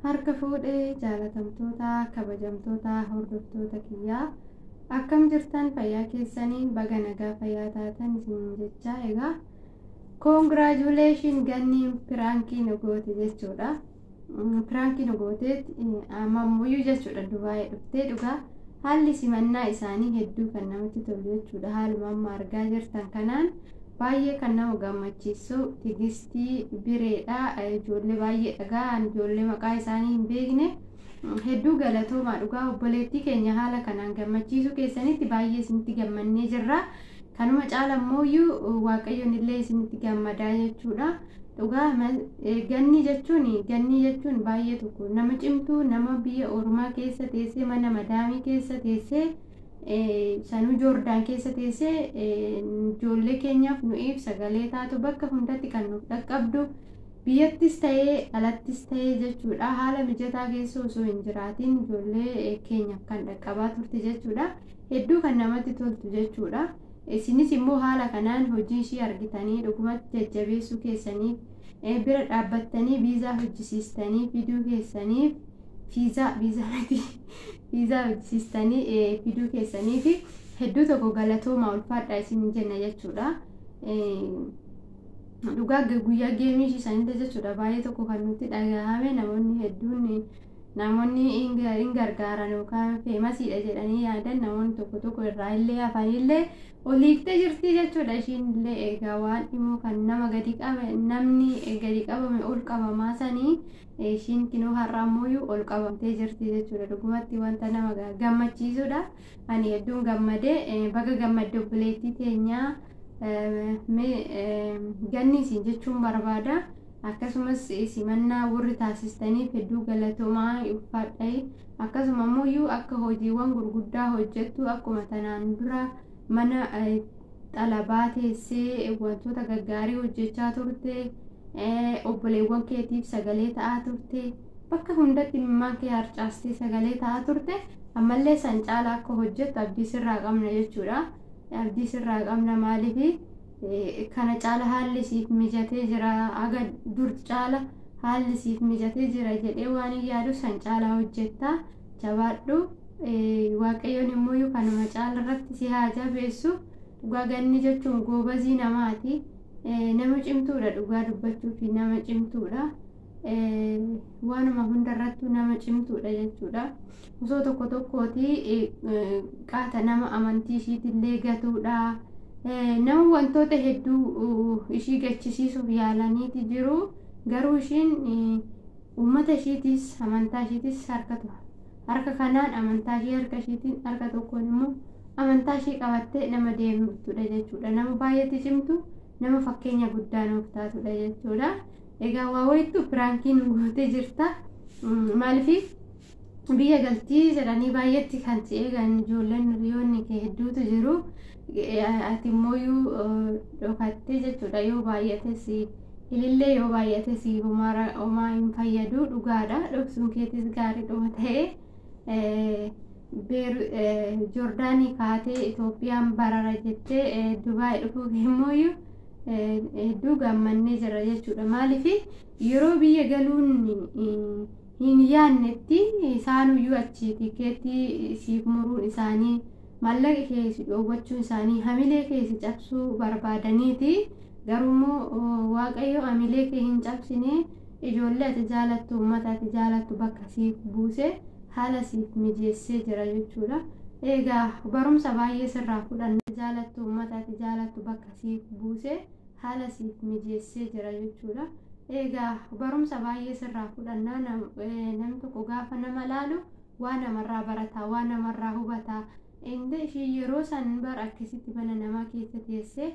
Harka fuudhee jaalatamtoota kabajamtoota hordoftoota kiyyaa akkam jirtan fayyaa keessanii baga nagaa fayyaa taatan isin jechaa egaa congratulations ganni piraankii nugoote jechuudha. Piraankii nugooteet amammuyyuu jechuudha Dubaayii dhuftee dhugaa haalli simannaa isaanii hedduu kan namatti tolu jechuudha. Haaluma amma argaa jirtan kanaan baay'ee kan nama gammachiisu Tigistii Bireedha. Ijoollee baay'ee dhagaa ijoollee maqaa isaanii hin beekne hedduu galatoomaa dhugaa obboleettii keenya haala kanaan gammachiisu keessanitti baay'ee isinitti gammannee jirra. Kanuma caalammoo waaqayyoon illee isinitti gammadaa jechuudha. Dhugaa ganni jechuun baay'ee tokko nama cimtuu nama biyya ormaa keessa teessee mana madaamii keessa teessee sanuu Joordaan keessa teessee ijoollee keenyaaf nuuf sagalee taatu bakka hundatti kan nuuf dhaqqabdu biyyattis ta'ee alattis ta'ee jechuudha. Haala mijataa keessa osoo hin jiraatiin ijoollee keenyaaf kan dhaqqabaa turte jechuudha. Hedduu kan namatti toltu jechuudha. Isinis immoo haala kanaan hojii ishii argitanii dhugumatti jajjabeessuu keessaniif bira dhaabbattanii viizaa hojjisiistanii fiduu keessaniif viizaa hojjisiistanii fiduu keessaniif hedduu tokko galatoomaa ulfaadha isin jenna jechuudha. Dhugaa guyyaa geemii isaaniitti jechuudha baay'ee tokko kan nutti dhagahame namoonni hedduun namoonni hin gargaaran yookaan feemasiidha jedhanii yaadan namoonni tokko irraa illee afaanillee oliiftee jirti jechuudha. Ishiin illee egaa waan immoo kan nama namni gadi qabame ol qabamaa sanii ishiin kinoo har'ammoo ol qabamtee jirti jechuudha. Dhugumatti wanta nama gammachiisudha. Ani hedduun gammadee baga gammadde obboleettii teenyaa ganni isin jechuun barbaada. Akkasumas simannaa warri taasistaniif hedduu galatoomaa ulfaadha. Akkasuma immoo akka hojiiwwan gurguddaa hojjettu akkuma tanaan dura mana xalabaa teessee wantoota gaggaarii hojjechaa turte obboleewwan keetiif sagalee ta'aa turte bakka hundatti mimmaan kee harcaastee sagalee ta'aa turte ammallee san caalaa akka hojjettu abdii sirraa qabna jechuudha. Abdii sirraa qabna maaliif kana caala haalli siif mijatee jira aga dur caala haalli siif mijatee jira jedhee waan yaadu san caalaa hojjetta jabaadhu. Waaqayyoon immoo kanuma caala irratti si haa jabeessu. Dhugaa ganni jechuun goobazii namaati. Nama cimtuudha dhugaa dubbachuuf nama cimtuudha. Waanuma hundarrattuu nama cimtuudha jechuudha. Osoo tokkooti qaata nama amantii ishiitillee gatuudha. Nama wantoota hedduu ishii gachisiisuuf yaalaniiti jiru. Garuu ishiin uummata ishiitis amantaa ishiitis harka kanaan amantaa ishii harka ishiitiin harka tokkoon immoo amantaa ishii qabattee nama deemtudha jechuudha. Nama baay'eetti cimtu nama fakkeenya guddaa nuuf taatudha jechuudha. Egaa waa wayittu piraankiin gootee jirta. Maaliif biyya galtii jedhanii baay'eetti kan si eegan ijoolleen hiriyoonni kee hedduutu jiru. Ati immoo dhokattee jechuudha. Yoo baay'ates ilillee yoo baay'ates homaa hin fayyadu dhugaadha. Dhoksuun keetis gaariidhuma ta'ee Joordaanii kaatee Itoophiyaan barara jettee Dubaayii dhufuu immoo hedduu gammannee jira jechuudha. Maaliif yeroo biyya galuun hin yaannetti isaanuyyuu achi tikeettii siif muruun isaanii maallaqa keessa dhoowwachuun isaanii hamilee keessa cabsuu barbaadaniiti. Garuummoo waaqayyo hamilee kee hin cabsine ijoollee ati jaalattu uummata ati jaalattu bakka siif buuse haala siif mijeessee jira jechuudha. Egaa barumsa baay'ee sirraa fudhanna jaalattu uummata ati jaalattu bakka siif buuse haala siif mijeessee jira jechuudha. Egaa barumsa baay'ee sirraa fudhanna namni tokko gaafa nama laalu waan namarraa barataa waan namarraa hubataa. Inde ishii yeroo san bar akkasitti mana namaa keessa teessee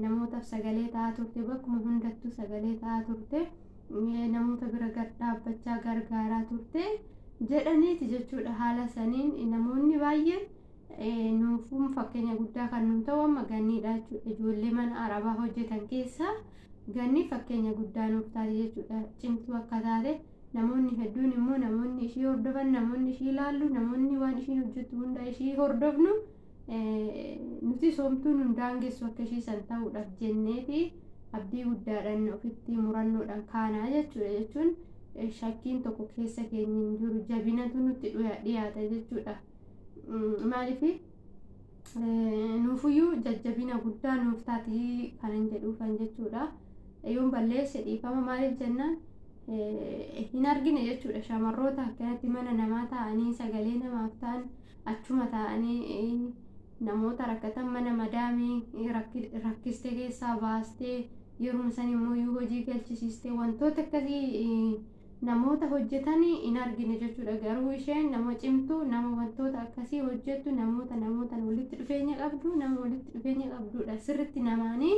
namootaaf sagalee ta'aa turte bakkuma hundattuu sagalee ta'aa turte namoota bira dhaabbachaa gargaaraa turte jedhaniiti jechuudha. Haala saniin namoonni baay'een nuufuun fakkeenya guddaa kan nu ta'u amma ganniidha jechuudha. Ijoollee mana arabaa hojjetan keessaa ganni fakkeenya guddaa nuuf taate jechuudha. Cimtuu akka taate namoonni hedduun immoo namoonni ishii hordofan namoonni ishii ilaallu namoonni waan ishiin hojjettu hunda ishii hordofnu nuti soomtuun hundaangessu akka ishii san ta'uudhaaf jenneeti abdii guddaadhaan ofitti murannoodhaan kaanaa jechuudha. Jechuun shakkiin tokko keessa keenya hin jiru jabinatu nutti dhiyaata jechuudha. Maaliif nuufuyyuu jajjabina guddaa nuuf taati kanan jedhuufan jechuudha. Yoon balleesse dhiifama maaliif jennaan hin argine jechuudha. Shamarroota akkanatti mana namaa ta'anii sagalee namaaf ta'an achuma ta'anii namoota rakkatan mana madaamii rakkistee keessaa baastee yeroo san immoo hojii galchisiistee wantoota akkasii namoota hojjetan hin argine jechuudha. Garuu isheen nama cimtuu nama wantoota akkasii hojjettu namoota walitti dhufeenya qabdu nama walitti dhufeenya qabdudha. Sirritti namaanii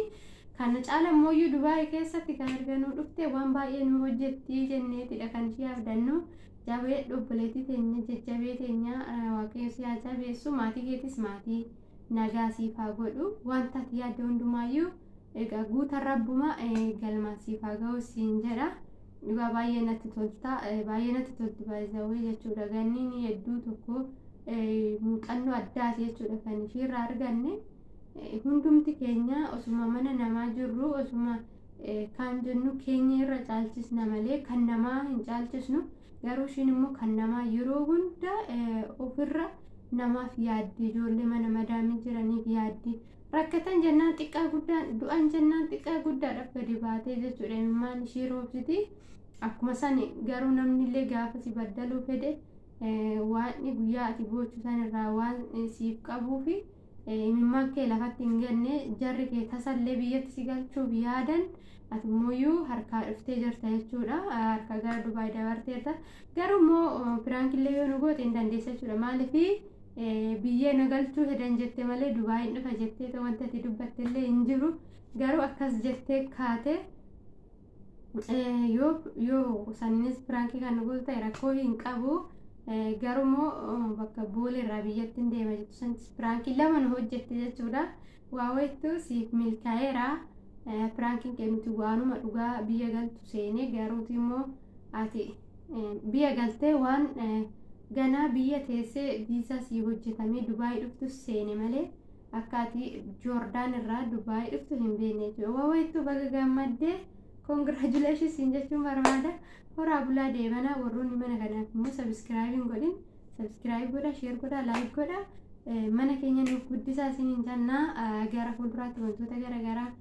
kana caala immoo Dubaay keessatti kan arganuu dhufte waan baay'ee nu hojjetti jenneetidha kan ishee abdannu. Jabee dhobboleetii teenya jajjabee teenya waaqayyo si haa jabeessu. Maatii keetis maatii nagaa siif haa godhu. Wanta ati yaadde hundumaayyuu egaa guuta rabbuma galmaan siif haa ga'u siin jedha. Dhugaa baay'ee natti tolta baay'isawee jechuudha. Ganniin hedduu tokko muuxannoo addaati jechuudha kan isheerraa arganne. Hundumti keenya osuma mana namaa jirru osuma kan jennu keenya irra caalchisna malee kan namaa hin caalchisnu. Garuu ishiin immoo kan namaa yeroo hunda ofirra namaaf yaaddi. Ijoollee mana madaamii jiraniif yaaddi. Rakkatan jennaan xiqqaa guddaan du'an jennaan xiqqaa guddaadhaaf gadi baatee jechuudha. Imimmaan ishee roobsiti. Akkuma sani garuu namni illee gaafa si baddaluu fedhe waan guyyaa ati boochu sanirraa waan siif qabuufi imimmaan kee lafatti hin ganne jarri kee tasallee biyyatti si galchuuf yaadan ati immoo harkaa dhuftee jirta jechuudha. Harka gara Dubaay dabarteerta. Garuu immoo piraankillee yoo nu goote hin dandeessa jechuudha. Maaliif biyyee na galchuu hedan jette malee Dubaay hin dhufa jettee wanta ati dubbattellee hin jiru. Garuu akkas jettee kaate yoo saninis piraankii kan nu gootu ta'e rakkoo hin qabu. Garuu immoo bakka booleerraa biyyatti hin deema jettu sanis piraankii lama nu hojjette jechuudha. Waawettu siif milkaa'eera. Pranking kee nuti waanuma dhugaa biyya galtu seenee garuuti immoo ati biyya galtee waan ganaa biyya teessee viizaa si hojjetamee Dubaay dhuftu seene malee akka ati Joordaan irraa Dubaay dhuftu hin beekne jechuudha. Waawettu baga gammaddee congratulations jechuun barbaada. Horaa bulaa deemanaa warroonni mana kanaaf immoo subscribe hin godhin subscribe godha share godha like godha. Mana keenya nuuf guddisaa isiniin jennaa gara fuulduraatti wantoota garaagaraa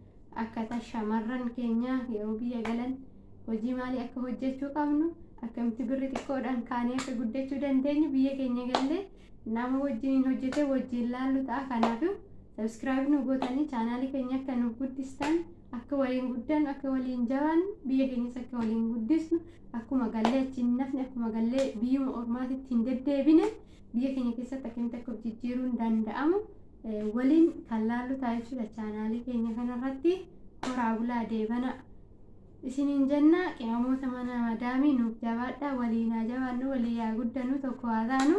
akkata shamarran keenya yeroo biyya galan hojii maalii akka hojjechuu qabnu akkamitti birri xiqqoodhaan kaanee akka guddachuu dandeenyu biyya keenya galle nama wajjin hojjete wajjin laallu ta'a. Kanaaf subscribe nu gootanii chaanaalii keenya akka nuuf guddistan akka waliin guddan akka waliin jabaan biyya keenyas akka waliin guddisnu akkuma gallee achi nafni akkuma gallee biyyuma ormaatitti hin deddeebine biyya keenya keessatti akkamitti akka jijjiiruun danda'amu waliin kan laallu ta'a jechuudha. Chaanaalii keenya kanarratti horaa bulaa deebana isiniin jenna. Qiyaamoota mana madaamii nuuf jabaadha waliin haa jabaannu walii haa guddanu tokko haa taanu.